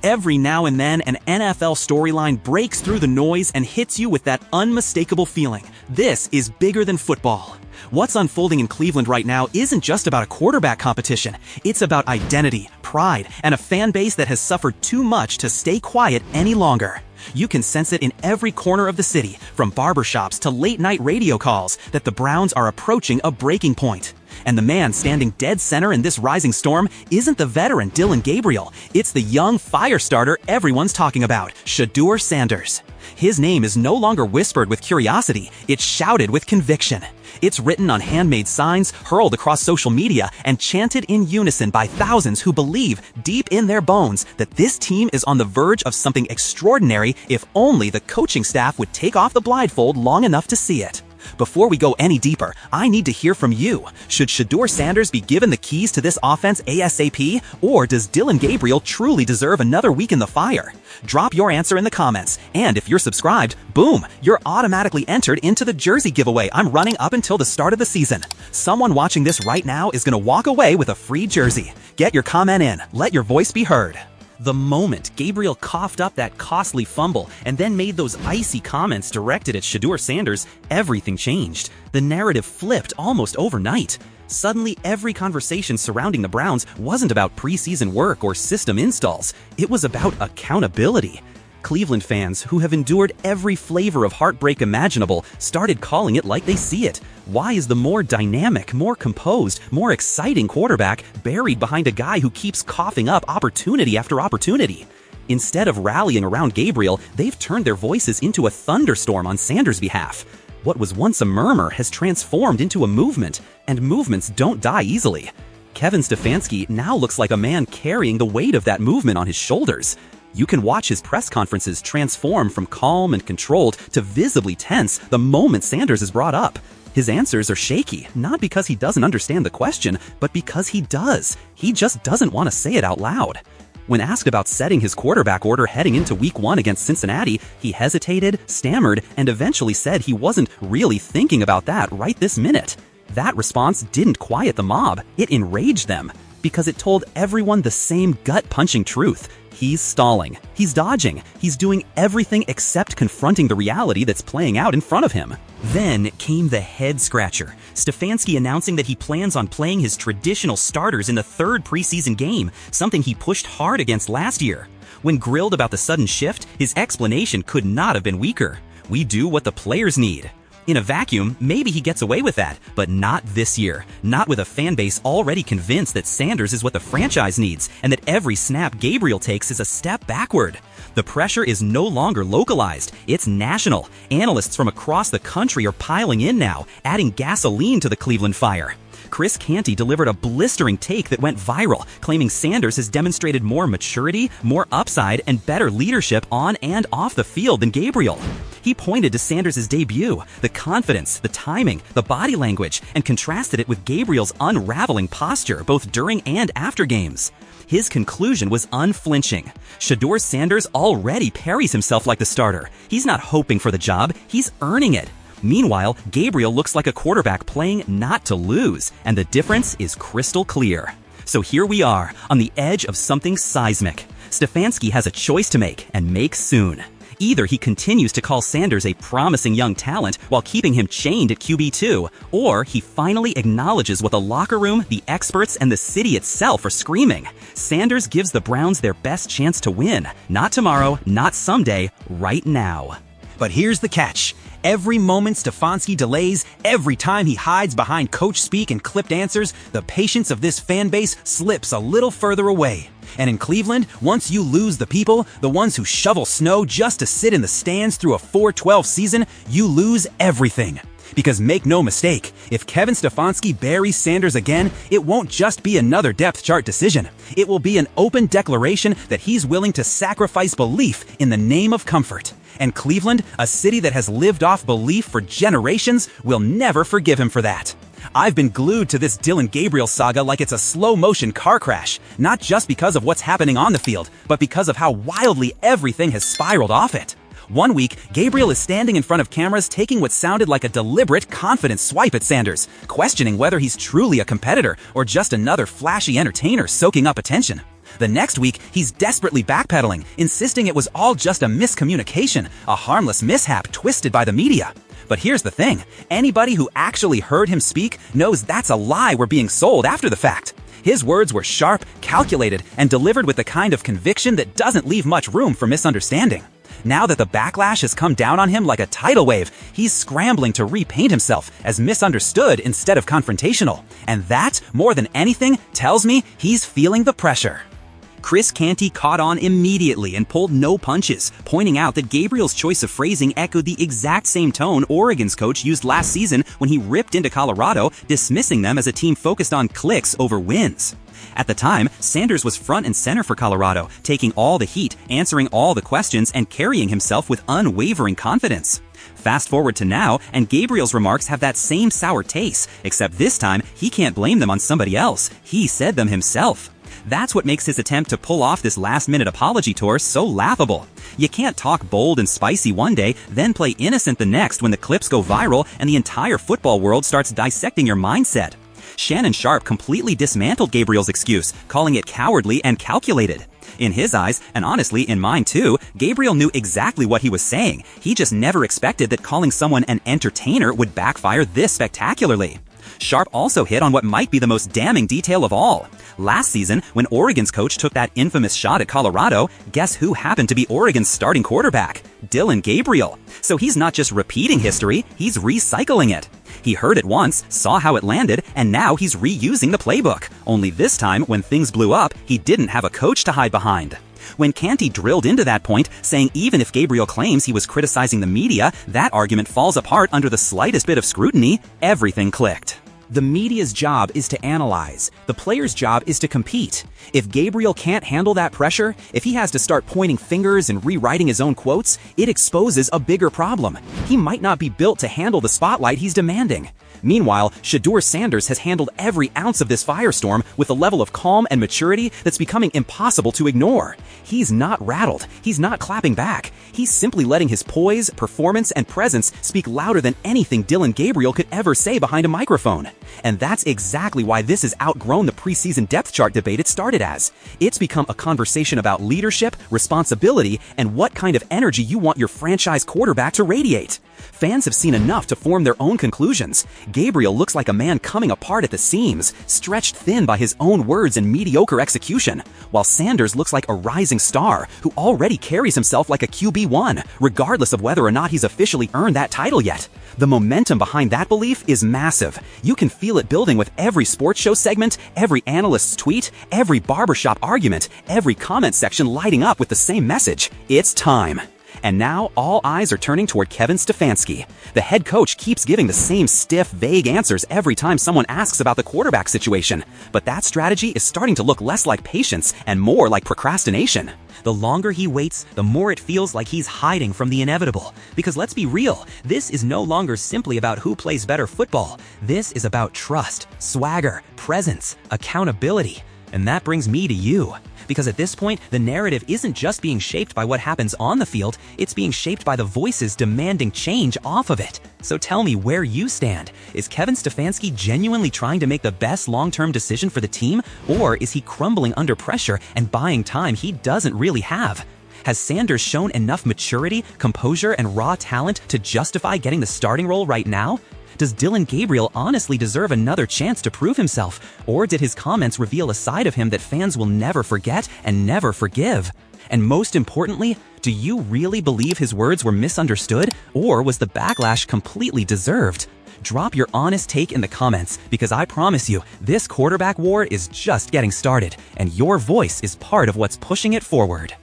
Every now and then, an NFL storyline breaks through the noise and hits you with that unmistakable feeling. This is bigger than football. What's unfolding in Cleveland right now isn't just about a quarterback competition. It's about identity, pride, and a fan base that has suffered too much to stay quiet any longer. You can sense it in every corner of the city, from barbershops to late-night radio calls, that the Browns are approaching a breaking point. And the man standing dead center in this rising storm isn't the veteran Dillon Gabriel. It's the young fire starter everyone's talking about, Shedeur Sanders. His name is no longer whispered with curiosity, it's shouted with conviction. It's written on handmade signs, hurled across social media, and chanted in unison by thousands who believe deep in their bones that this team is on the verge of something extraordinary if only the coaching staff would take off the blindfold long enough to see it. Before we go any deeper, I need to hear from you. Should Shedeur Sanders be given the keys to this offense ASAP, or does Dillon Gabriel truly deserve another week in the fire? Drop your answer in the comments, and if you're subscribed, boom, you're automatically entered into the jersey giveaway I'm running up until the start of the season. Someone watching this right now is going to walk away with a free jersey. Get your comment in, let your voice be heard. The moment Gabriel coughed up that costly fumble and then made those icy comments directed at Shedeur Sanders, everything changed. The narrative flipped almost overnight. Suddenly, every conversation surrounding the Browns wasn't about preseason work or system installs. It was about accountability. Cleveland fans, who have endured every flavor of heartbreak imaginable, started calling it like they see it. Why is the more dynamic, more composed, more exciting quarterback buried behind a guy who keeps coughing up opportunity after opportunity? Instead of rallying around Gabriel, they've turned their voices into a thunderstorm on Sanders' behalf. What was once a murmur has transformed into a movement, and movements don't die easily. Kevin Stefanski now looks like a man carrying the weight of that movement on his shoulders. You can watch his press conferences transform from calm and controlled to visibly tense the moment Sanders is brought up. His answers are shaky, not because he doesn't understand the question, but because he does. He just doesn't want to say it out loud. When asked about setting his quarterback order heading into Week 1 against Cincinnati, he hesitated, stammered, and eventually said he wasn't really thinking about that right this minute. That response didn't quiet the mob, it enraged them, because it told everyone the same gut-punching truth. He's stalling, he's dodging, he's doing everything except confronting the reality that's playing out in front of him. Then came the head-scratcher, Stefanski announcing that he plans on playing his traditional starters in the third preseason game, something he pushed hard against last year. When grilled about the sudden shift, his explanation could not have been weaker. We do what the players need. In a vacuum, maybe he gets away with that, but not this year. Not with a fan base already convinced that Sanders is what the franchise needs, and that every snap Gabriel takes is a step backward. The pressure is no longer localized, it's national. Analysts from across the country are piling in now, adding gasoline to the Cleveland fire. Chris Canty delivered a blistering take that went viral, claiming Sanders has demonstrated more maturity, more upside, and better leadership on and off the field than Gabriel. He pointed to Sanders' debut, the confidence, the timing, the body language, and contrasted it with Gabriel's unraveling posture both during and after games. His conclusion was unflinching. Shedeur Sanders already parries himself like the starter. He's not hoping for the job, he's earning it. Meanwhile, Gabriel looks like a quarterback playing not to lose, and the difference is crystal clear. So here we are, on the edge of something seismic. Stefanski has a choice to make, and make soon. Either he continues to call Sanders a promising young talent while keeping him chained at QB2, or he finally acknowledges what the locker room, the experts, and the city itself are screaming. Sanders gives the Browns their best chance to win. Not tomorrow, not someday, right now. But here's the catch. Every moment Stefanski delays, every time he hides behind coach speak and clipped answers, the patience of this fan base slips a little further away. And in Cleveland, once you lose the people, the ones who shovel snow just to sit in the stands through a 4-12 season, you lose everything. Because make no mistake, if Kevin Stefanski buries Sanders again, it won't just be another depth chart decision. It will be an open declaration that he's willing to sacrifice belief in the name of comfort. And Cleveland, a city that has lived off belief for generations, will never forgive him for that. I've been glued to this Dillon Gabriel saga like it's a slow-motion car crash, not just because of what's happening on the field, but because of how wildly everything has spiraled off it. One week, Gabriel is standing in front of cameras taking what sounded like a deliberate, confident swipe at Sanders, questioning whether he's truly a competitor or just another flashy entertainer soaking up attention. The next week, he's desperately backpedaling, insisting it was all just a miscommunication, a harmless mishap twisted by the media. But here's the thing, anybody who actually heard him speak knows that's a lie we're being sold after the fact. His words were sharp, calculated, and delivered with the kind of conviction that doesn't leave much room for misunderstanding. Now that the backlash has come down on him like a tidal wave, he's scrambling to repaint himself as misunderstood instead of confrontational. And that, more than anything, tells me he's feeling the pressure. Chris Canty caught on immediately and pulled no punches, pointing out that Gabriel's choice of phrasing echoed the exact same tone Oregon's coach used last season when he ripped into Colorado, dismissing them as a team focused on clicks over wins. At the time, Sanders was front and center for Colorado, taking all the heat, answering all the questions, and carrying himself with unwavering confidence. Fast forward to now, and Gabriel's remarks have that same sour taste, except this time, he can't blame them on somebody else. He said them himself. That's what makes his attempt to pull off this last-minute apology tour so laughable. You can't talk bold and spicy one day, then play innocent the next when the clips go viral and the entire football world starts dissecting your mindset. Shannon Sharpe completely dismantled Gabriel's excuse, calling it cowardly and calculated. In his eyes, and honestly in mine too, Gabriel knew exactly what he was saying. He just never expected that calling someone an entertainer would backfire this spectacularly. Sharpe also hit on what might be the most damning detail of all. Last season, when Oregon's coach took that infamous shot at Colorado, guess who happened to be Oregon's starting quarterback? Dillon Gabriel. So he's not just repeating history, he's recycling it. He heard it once, saw how it landed, and now he's reusing the playbook. Only this time, when things blew up, he didn't have a coach to hide behind. When Canty drilled into that point, saying even if Gabriel claims he was criticizing the media, that argument falls apart under the slightest bit of scrutiny, everything clicked. The media's job is to analyze. The player's job is to compete. If Gabriel can't handle that pressure, if he has to start pointing fingers and rewriting his own quotes, it exposes a bigger problem. He might not be built to handle the spotlight he's demanding. Meanwhile, Shedeur Sanders has handled every ounce of this firestorm with a level of calm and maturity that's becoming impossible to ignore. He's not rattled. He's not clapping back. He's simply letting his poise, performance, and presence speak louder than anything Dillon Gabriel could ever say behind a microphone. And that's exactly why this has outgrown the preseason depth chart debate it started as. It's become a conversation about leadership, responsibility, and what kind of energy you want your franchise quarterback to radiate. Fans have seen enough to form their own conclusions. Gabriel looks like a man coming apart at the seams, stretched thin by his own words and mediocre execution, while Sanders looks like a rising star who already carries himself like a QB1, regardless of whether or not he's officially earned that title yet. The momentum behind that belief is massive. You can feel it building with every sports show segment, every analyst's tweet, every barbershop argument, every comment section lighting up with the same message. It's time. And now, all eyes are turning toward Kevin Stefanski. The head coach keeps giving the same stiff, vague answers every time someone asks about the quarterback situation. But that strategy is starting to look less like patience and more like procrastination. The longer he waits, the more it feels like he's hiding from the inevitable. Because let's be real, this is no longer simply about who plays better football. This is about trust, swagger, presence, accountability. And that brings me to you. Because at this point, the narrative isn't just being shaped by what happens on the field, it's being shaped by the voices demanding change off of it. So tell me where you stand. Is Kevin Stefanski genuinely trying to make the best long-term decision for the team? Or is he crumbling under pressure and buying time he doesn't really have? Has Sanders shown enough maturity, composure, and raw talent to justify getting the starting role right now? Does Dillon Gabriel honestly deserve another chance to prove himself? Or did his comments reveal a side of him that fans will never forget and never forgive? And most importantly, do you really believe his words were misunderstood? Or was the backlash completely deserved? Drop your honest take in the comments, because I promise you, this quarterback war is just getting started, and your voice is part of what's pushing it forward.